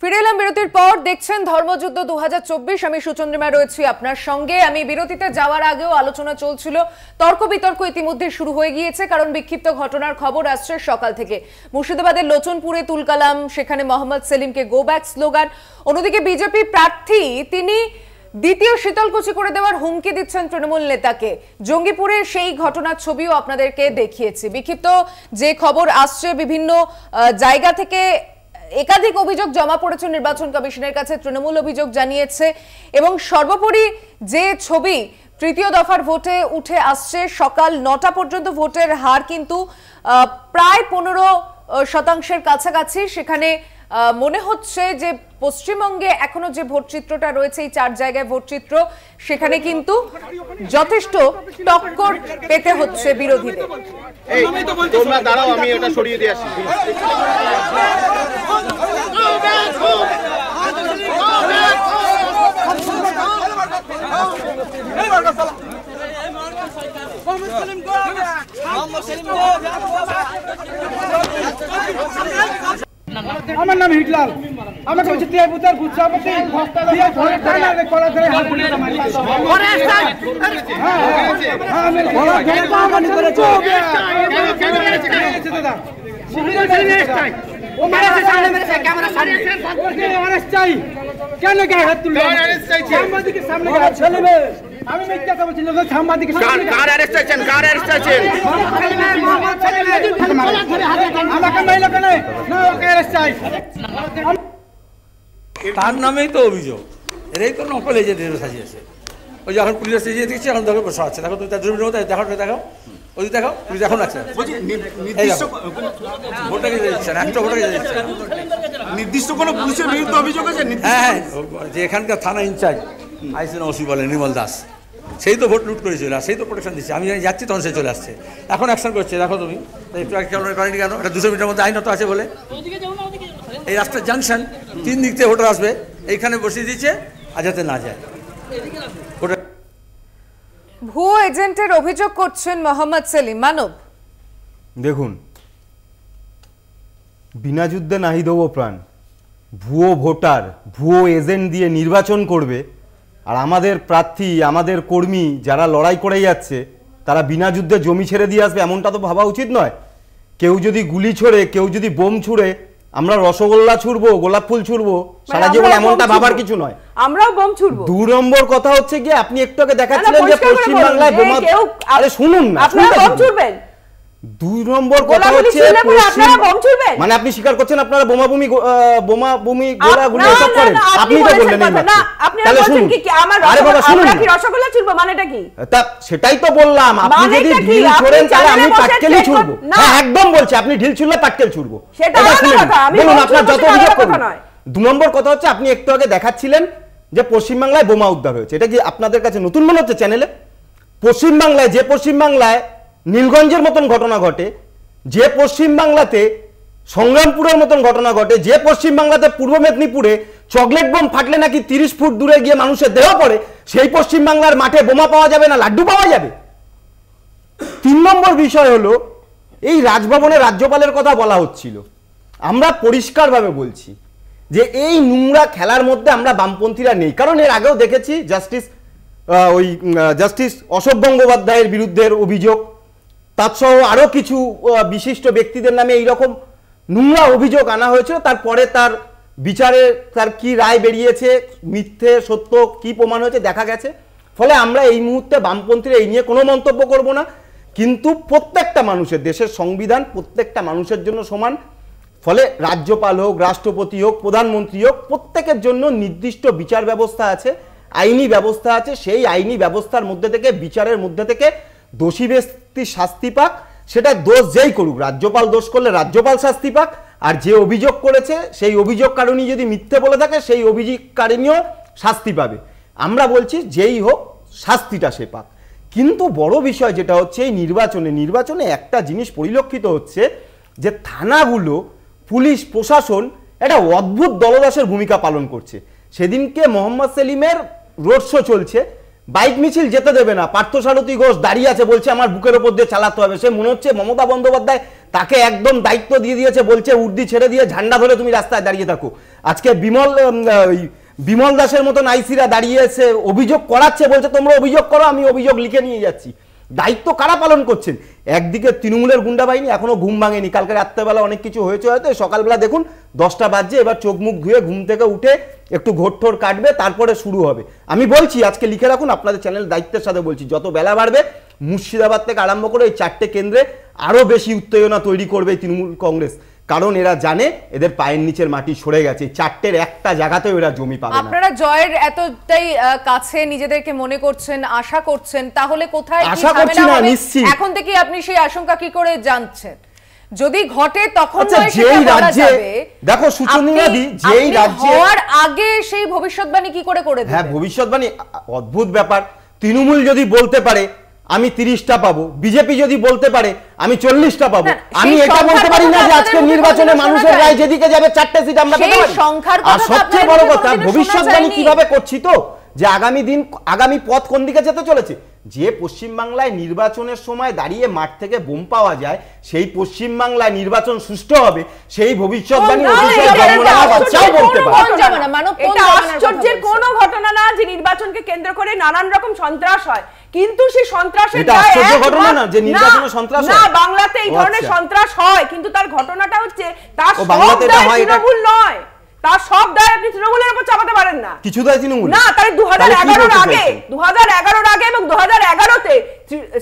ফিরে এলাম বিরতির পর। দেখছেন ধর্মযুদ্ধ 2024। আমি সুচন্দ্রিমা রয়েছি আপনার সঙ্গে। আমি বিরতিতে যাওয়ার আগেও আলোচনা চলছিল, তর্ক বিতর্ক ইতিমধ্যে শুরু হয়ে গিয়েছে, কারণ বিক্ষিপ্ত ঘটনার খবর আসছে সকাল থেকে। মুর্শিদাবাদের লোচনপুরে তুলকালাম, সেখানে মোহাম্মদ সেলিমকে গো ব্যাক স্লোগান। অন্যদিকে বিজেপি প্রার্থী তিনি দ্বিতীয় শীতলকুচি করে দেওয়ার হুমকি দিচ্ছেন তৃণমূল নেতাকে। জঙ্গিপুরের সেই ঘটনার ছবিও আপনাদেরকে দেখিয়েছি। বিক্ষিপ্ত যে খবর আসছে, বিভিন্ন জায়গা থেকে একাধিক অভিযোগ জমা পড়েছে নির্বাচন কমিশনের কাছে, তৃণমূল অভিযোগ জানিয়েছে। এবং সর্বোপরি যে ছবি তৃতীয় দফার ভোটে উঠে আসছে, সকাল 9টা পর্যন্ত ভোটের হার কিন্তু প্রায় 15% কাছাকাছি। সেখানে মনে হচ্ছে যে পশ্চিমবঙ্গে এখনো যে ভোট চিত্রটা রয়েছে, এই 4 জায়গায় ভোট চিত্র, সেখানে কিন্তু যথেষ্ট টক্কর পেতে হচ্ছে বিরোধীদের। তোমরা দাঁড়াও, আমি এটা সরিয়ে দিয়ে আসি। আমার নাম হিটলাল। আমাকে বলছে তুই বুতার গুচ্ছাপতি দিয়ে ধরে টানা রে কলা ধরে হাত পুড়ে মারি ওরে স্যার। হ্যাঁ আমি বলা ধরে কামানি করেছো। কেন মেরেছে দাদা? সিভিল সার্ভিস চাই। ও মেরেছে, সামনে মেরেছে, ক্যামেরা সামনে। ওকে অরেস্ট চাই। কেন গায়ে হাত তুললে? অরেস্ট চাইছে। সাংবাদিকের সামনে গায়ে হাত তুলবে। আমি মিথ্যা কথা বলছি না, সাংবাদিকের সামনে। কার অরেস্ট চাইছেন? কার অরেস্ট চাইছেন? আমাকে মাইলো কেন? না ওকে অরেস্ট চাই। তার নামেই তো অভিযোগ। এরাই তো নকল এজেন্টের সাজিয়েছে। ওই যখন পুলিশ সাজিয়ে দিচ্ছে, এখন দেখো বসা আছে। দেখো তুমি তার দুর্বীর মতো দেখো, দেখো ওই দেখো পুলিশ এখন আছে। ভোটটাকে দিচ্ছেন, একটা ভোটটাকে দিচ্ছেন। নির্দিষ্ট কোনো পুলিশের বিরুদ্ধে অভিযোগ আছে? হ্যাঁ, যে এখানকার থানা ইনচার্জ আইসিএন ওসি বলে নির্মল দাস, সেই তো ভোট লুট করেছিল, আর সেই তো প্রোটেকশন দিচ্ছে। আমি যাচ্ছি তখন সে চলে আসছে, এখন অ্যাকশন করছে। দেখো তুমি একটু করেনি কেন? এটা 200 মিটার মধ্যে আইনত আছে বলে। এই রাস্তার জাংশন, 3 দিক থেকে ভোটার আসবে, এইখানে বসিয়ে দিচ্ছে আর যাতে না যায়। ভুয়ো এজেন্টের অভিযোগ করছেন মোহাম্মদ সেলিম। মানব, দেখুন, বিনা যুদ্ধে নাহি দেবো প্রাণ। ভুয়ো ভোটার, ভুয়ো এজেন্ট দিয়ে নির্বাচন করবে, আর আমাদের প্রার্থী, আমাদের কর্মী যারা লড়াই করে যাচ্ছে, তারা বিনা যুদ্ধে জমি ছেড়ে দিয়ে আসবে, এমনটা তো ভাবা উচিত নয়। কেউ যদি গুলি ছোড়ে, কেউ যদি বোম ছুড়ে, আমরা রসগোল্লা ছুড়বো, গোলাপ ফুল ছুড়বো সারা জীবন, এমনটা ভাবার কিছু নয়। আমরাও বোম ছুড়বো। 2 নম্বর কথা হচ্ছে কি, আপনি একটু আগে দেখাচ্ছিলেন যে পশ্চিম বাংলায় বোমা। আরে শুনুন না, আপনারা বোম ছুড়বেন। 2 নম্বর কথা হচ্ছে মানে আপনি স্বীকার করছেন আপনারা বোমাবুমি গোলাগুলি এসব করেন। আপনি তো বললেন না, তাহলে শুনুন। আরে বাবা শুনুন, আমরা কি রসগোল্লা ছুড়বো মানেটা কি? তা সেটাই তো বললাম, আপনি যদি ঢিল ছোড়েন তাহলে আমি পাটকেলই ছুড়বো। হ্যাঁ একদম বলছি, আপনি ঢিল ছুড়লে পাটকেল ছুড়বো। সেটা কথা, আমি বলুন আপনার যত অভিযোগ করুন। 2 নম্বর কথা হচ্ছে, আপনি একটু আগে দেখাচ্ছিলেন যে পশ্চিমবাংলায় বোমা উদ্ধার হয়েছে। এটা কি আপনাদের কাছে নতুন মনে হচ্ছে চ্যানেলে? পশ্চিমবাংলায়, যে পশ্চিমবাংলায় নীলগঞ্জের মতন ঘটনা ঘটে, যে পশ্চিমবাংলাতে সংগ্রামপুরের মতন ঘটনা ঘটে, যে পশ্চিমবাংলাতে পূর্ব মেদিনীপুরে চকলেট বোম ফাটলে নাকি 30 ফুট দূরে গিয়ে মানুষের দেহ পড়ে, সেই পশ্চিমবাংলার মাঠে বোমা পাওয়া যাবে না, লাড্ডু পাওয়া যাবে? 3 নম্বর বিষয় হলো, এই রাজভবনে রাজ্যপালের কথা বলা হচ্ছিল। আমরা পরিষ্কারভাবে বলছি যে এই নোংরা খেলার মধ্যে আমরা বামপন্থীরা নেই। কারণ এর আগেও দেখেছি জাস্টিস অশোক গঙ্গোপাধ্যায়ের বিরুদ্ধে অভিযোগ, তাছাড়াও আরো কিছু বিশিষ্ট ব্যক্তিদের নামে এইরকম নোংরা অভিযোগ আনা হয়েছিল। তারপরে তার বিচারে তার কি রায় বেরিয়েছে, মিথ্যে সত্য কি প্রমাণ হয়েছে দেখা গেছে। ফলে আমরা এই মুহূর্তে বামপন্থীরা এই নিয়ে কোনো মন্তব্য করব না। কিন্তু প্রত্যেকটা মানুষের, দেশের সংবিধান প্রত্যেকটা মানুষের জন্য সমান। ফলে রাজ্যপাল হোক, রাষ্ট্রপতি হোক, প্রধানমন্ত্রী হোক, প্রত্যেকের জন্য নির্দিষ্ট বিচার ব্যবস্থা আছে, আইনি ব্যবস্থা আছে। সেই আইনি ব্যবস্থার মধ্যে থেকে, বিচারের মধ্যে থেকে দোষী ব্যক্তি শাস্তি পাক। সেটা দোষ যেই করুক, রাজ্যপাল দোষ করলে রাজ্যপাল শাস্তি পাক, আর যে অভিযোগ করেছে সেই অভিযোগকারিণী যদি মিথ্যে বলে থাকে, সেই অভিযোগকারিণীও শাস্তি পাবে। আমরা বলছি যেই হোক শাস্তিটা সে পাক। কিন্তু বড় বিষয় যেটা হচ্ছে, এই নির্বাচনে একটা জিনিস পরিলক্ষিত হচ্ছে যে থানাগুলো, পুলিশ প্রশাসন একটা অদ্ভুত দলদাসের ভূমিকা পালন করছে। সেদিনকে মোহাম্মদ সেলিমের রোড শো চলছে, বাইক মিছিল যেতে দেবে না। পার্থসারথী ঘোষ দাঁড়িয়ে আছে, বলছে আমার বুকের ওপর দিয়ে চালাতে হবে। সে মনে হচ্ছে মমতা বন্দ্যোপাধ্যায় তাকে একদম দায়িত্ব দিয়ে দিয়েছে, বলছে উর্দি ছেড়ে দিয়ে ঝান্ডা ধরে তুমি রাস্তায় দাঁড়িয়ে থাকো। আজকে বিমল দাসের মতন আইসিরা দাঁড়িয়ে এসে অভিযোগ করাচ্ছে, বলছে তোমরা অভিযোগ করো, আমি অভিযোগ লিখে নিয়ে যাচ্ছি। দায়িত্ব কারা পালন করছেন? একদিকে তৃণমূলের গুন্ডা বাহিনী এখনো ঘুম ভাঙেনি। কালকে রাত্রেবেলা অনেক কিছু হয়েছে, হয়তো সকালবেলা দেখুন 10টা বাজছে, এবার চোখ মুখ ধুয়ে ঘুম থেকে উঠে একটু ঘোরঠোর কাটবে, তারপরে শুরু হবে। আমি বলছি, আজকে লিখে রাখুন, আপনাদের চ্যানেল দায়িত্বের সাথে বলছি, যত বেলা বাড়বে মুর্শিদাবাদ থেকে আরম্ভ করে এই 4টে কেন্দ্রে আরো বেশি উত্তেজনা তৈরি করবে তৃণমূল কংগ্রেস। কারণ এরা জানে এদের পায়ের নিচের মাটি সরে গেছে, 4টের একটা জায়গাতেও এরা জমি পাবে না। আপনারা জয়ের এতটাই কাছে নিজেদেরকে মনে করছেন, আশা করছেন, তাহলে কোথায় কি ঝামেলা হবে এখন থেকে আপনি সেই আশঙ্কা কি করে জানছেন? যদি ঘটে তখন নয় সেটা বলা যাবে। দেখো সুচন্দ্রাদি, যেই রাজ্যে হওয়ার আগে সেই ভবিষ্যৎবাণী কি করে করে দেবে? হ্যাঁ, ভবিষ্যৎবাণী অদ্ভুত ব্যাপার। তৃণমূল যদি বলতে পারে আমি 30টা পাবো, বিজেপি যদি বলতে পারে আমি 40টা পাবো, আমি এটা বলতে পারি না যে আজকে নির্বাচনে মানুষের রায় যেদিকে যাবে 4টে সিট আমরা পেতে পারি। আর সবচেয়ে বড় কথা, ভবিষ্যৎবাণী কিভাবে করছি তো, যে আগামী পথ কোন দিকে যেতে চলেছে। যে পশ্চিমবাংলায় নির্বাচনের সময় দাঁড়িয়ে মাঠ থেকে বোম পাওয়া যায়, সেই পশ্চিমবাংলায় নির্বাচন সুষ্ঠু হবে, সেই ভবিষ্যৎবাণী বলতে পারে। এটা আশ্চর্যের কোনো ঘটনা না যে নির্বাচনকে কেন্দ্র করে নানান রকম সন্ত্রাস হয়, কিন্তু সেই সন্ত্রাসের না বাংলাতে এই ধরনের সন্ত্রাস হয়, কিন্তু তার ঘটনাটা হচ্ছে তার সব দায় তৃণমূল নয়, তার সব দায় আপনি তৃণমূলের উপর চাপাতে পারেন না। কিছু দায় তৃণমূল না, তাই 2011 আগে এবং 2011-তে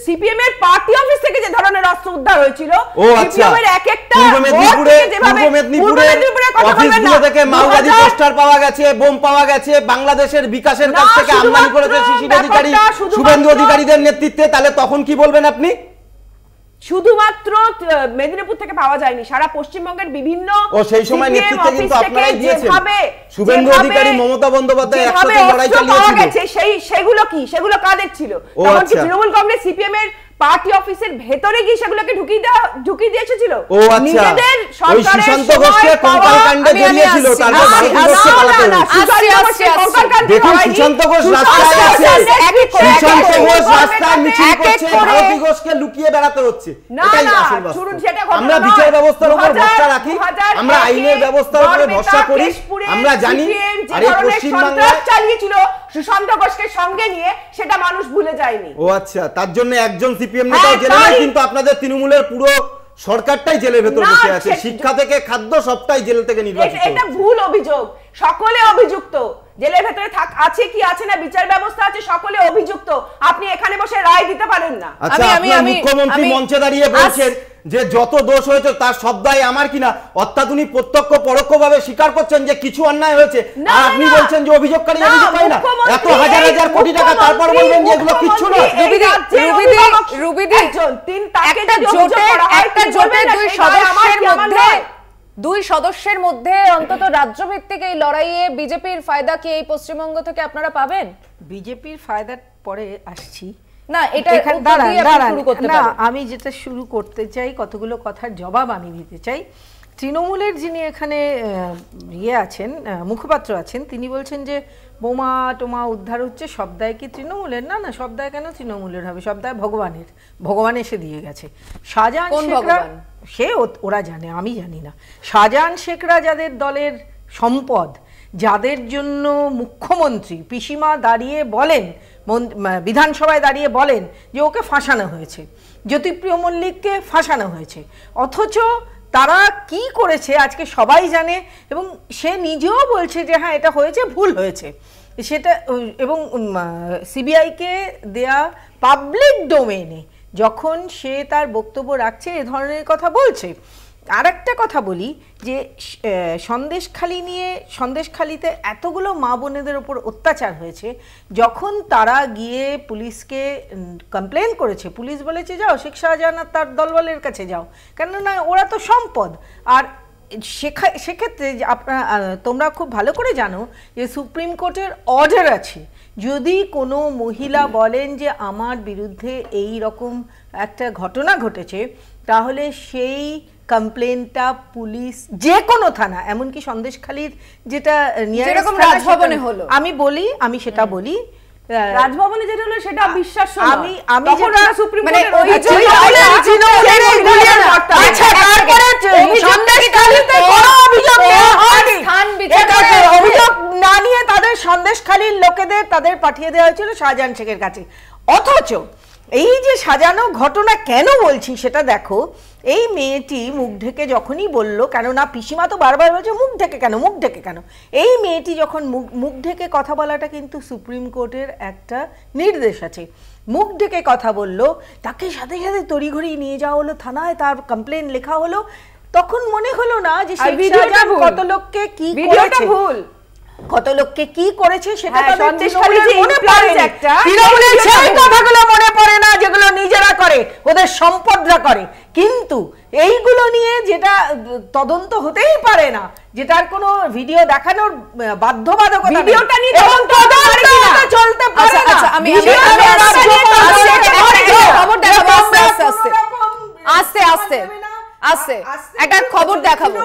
সিপিএম এর পার্টি অফিস থেকে যে ধরনের অস্ত্র উদ্ধার হয়েছিল, সিপিএম এর এক একটা পূর্ব মেদিনীপুরে অফিসগুলো থেকে মাওবাদী পোস্টার পাওয়া গেছে, বোম পাওয়া গেছে, বাংলাদেশের বিকাশের কাছ থেকে আমদানি করেছে শিশির অধিকারী, শুভেন্দু অধিকারীদের নেতৃত্বে। তাহলে তখন কি বলবেন আপনি? শুধুমাত্র মেদিনীপুর থেকে পাওয়া যায়নি, সারা পশ্চিমবঙ্গের বিভিন্ন সেই সময় নেতৃত্ব কিন্তু আপনারাই দিয়েছেন। শুভেন্দু অধিকারী, মমতা বন্দ্যোপাধ্যায় একসাথে লড়াই চালিয়েছিল। সেগুলো কি, সেগুলো কাদের ছিল? তখন কি তৃণমূল কংগ্রেস সিপিএম এর পার্টি অফিসের ভেতরে গিয়ে সেগুলোকে ঢুকিয়ে দিয়ে এসেছিল? নিজেদের সরকারের সুশান্ত ঘোষকে কঙ্কাল কাণ্ডে জড়িয়েছিল, তারপর ভারতী ঘোষকে পালাতে হয়েছে। দেখুন সুশান্ত ঘোষ রাস্তায় আছে, সুশান্ত ঘোষ রাস্তায় মিছিল করছে, ভারতী ঘোষকে লুকিয়ে বেড়াতে হচ্ছে। এটাই আসল বাস্তব। আমরা বিচার ব্যবস্থার উপর ভরসা রাখি, আমরা আইনের ব্যবস্থার উপর ভরসা করি, আমরা জানি আরে পশ্চিমবাংলা চালিয়েছিল সুশান্ত ঘোষকে সঙ্গে নিয়ে, সেটা মানুষ ভুলে যায়নি। আচ্ছা, তার জন্য একজন সিপিএম নেতাও জেলে নাই, কিন্তু আপনাদের তৃণমূলের পুরো সরকারটাই জেলের ভেতর বসে আছে। শিক্ষা থেকে খাদ্য সবটাই জেল থেকে নির্বাচিত। এটা ভুল অভিযোগ, সকলে অভিযুক্ত। জেলের ভেতরে আছে কি আছে না, বিচার ব্যবস্থা আছে, সকলে অভিযুক্ত। আপনি এখানে বসে রায় দিতে পারেন না। আচ্ছা, আপনার মুখ্যমন্ত্রী মঞ্চে দাঁড়িয়ে বলছেন যে যত দোষ হয়েছে তার সব দায় আমার কিনা, অর্থাৎ উনি প্রত্যক্ষ পরোক্ষভাবে স্বীকার করছেন যে কিছু অন্যায় হয়েছে, আর আপনি বলছেন যে অভিযোগকারী অভিযোগ পায় না। এত হাজার হাজার কোটি টাকা, তারপর বলবেন যে এগুলো কিচ্ছু না। দুই সদস্যের মধ্যে অন্তত রাজ্যভিত্তিক এই লড়াইয়ে বিজেপির ফায়দা কি এই পশ্চিমবঙ্গ থেকে আপনারা পাবেন? বিজেপির ফায়দার পরে আসছি না, এটা না, আমি যেটা শুরু করতে চাই, কতগুলো কথার জবাব আমি দিতে চাই। তৃণমূলের যিনি এখানে আছেন, মুখপাত্র আছেন, তিনি বলছেন যে বোমা টোমা উদ্ধার হচ্ছে, সব দায় কি তৃণমূলের? না না, সব দায় কেন তৃণমূলের হবে? সব দায় ভগবানের। ভগবান এসে দিয়ে গেছে। শাহজাহান শেখরা, সে ওরা জানে, আমি জানি না। শাহজাহান শেখরা যাদের দলের সম্পদ, যাদের জন্য মুখ্যমন্ত্রী পিসিমা দাঁড়িয়ে বলেন, বিধানসভায় দাঁড়িয়ে বলেন যে ওকে ফাঁসানো হয়েছে, জ্যোতিপ্রিয় মল্লিককে ফাঁসানো হয়েছে, অথচ তারা কি করেছে আজকে সবাই জানে, এবং সে নিজেও বলছে যে হ্যাঁ এটা হয়েছে, ভুল হয়েছে সেটা। এবং সিবিআইকে দেয়া পাবলিক ডোমেইনে যখন সে তার বক্তব্য রাখছে, এ ধরনের কথা বলছে। আর একটা কথা বলি যে সন্দেশখালিতে এতগুলো মা বোনেদের ওপর অত্যাচার হয়েছে, যখন তারা গিয়ে পুলিশকে কমপ্লেন করেছে, পুলিশ বলেছে যাও শেখ শাহজাহান আর তার দলবলের কাছে যাও, কেননা ওরা তো সম্পদ। আর সেক্ষেত্রে তোমরা খুব ভালো করে জানো যে সুপ্রিম কোর্টের অর্ডার আছে, যদি কোনো মহিলা বলেন যে আমার বিরুদ্ধে এই রকম একটা ঘটনা ঘটেছে, তাহলে সেই কমপ্লেনটা পুলিশ যে কোনো থানা, এমনকি সন্দেশখালীর যেটা রাজভবনে হলো, আমি সেটা বলি, রাজভবনে যেটা হলো সেটা বিশ্বাস আমি যেটা সুপ্রিম মানে অভিযোগ না নিয়ে তাদের সন্দেশখালীর লোকেদের তাদের পাঠিয়ে দেওয়া হয়েছিল শাহজাহান শেখের কাছে। অথচ এই যে সাজানো ঘটনা কেন বলছি সেটা দেখো, এই মেয়েটি মুখ ঢেকে যখনই বলল, কেননা পিসিমা তো বারবার বলছে মুখ ঢেকে কেন, মুখ ঢেকে কেন, এই মেয়েটি যখন মুখ ঢেকে কথা বলাটা কিন্তু সুপ্রিম কোর্টের একটা নির্দেশ আছে। মুখ ঢেকে কথা বলল, তাকে সাথে সাথে তড়িঘড়ি নিয়ে যাওয়া হলো থানায়, তার কমপ্লেন লেখা হলো। তখন মনে হলো না যে কত লোককে কি করেছে, ভুল কত লোককে কি করেছে সেটা সেই কথাগুলো মনে পড়ে না যেগুলো নিজেরা করে, ওদের সম্পদরা করে। কিন্তু এইগুলো নিয়ে যেটা তদন্ত হতেই পারে না, যেটার কোনো ভিডিও দেখানোর বাধ্যবাধকতা, ভিডিওটা নিয়ে তদন্ত চলতে পারে না। আমি আস্তে আস্তে একটা খবর দেখাবো।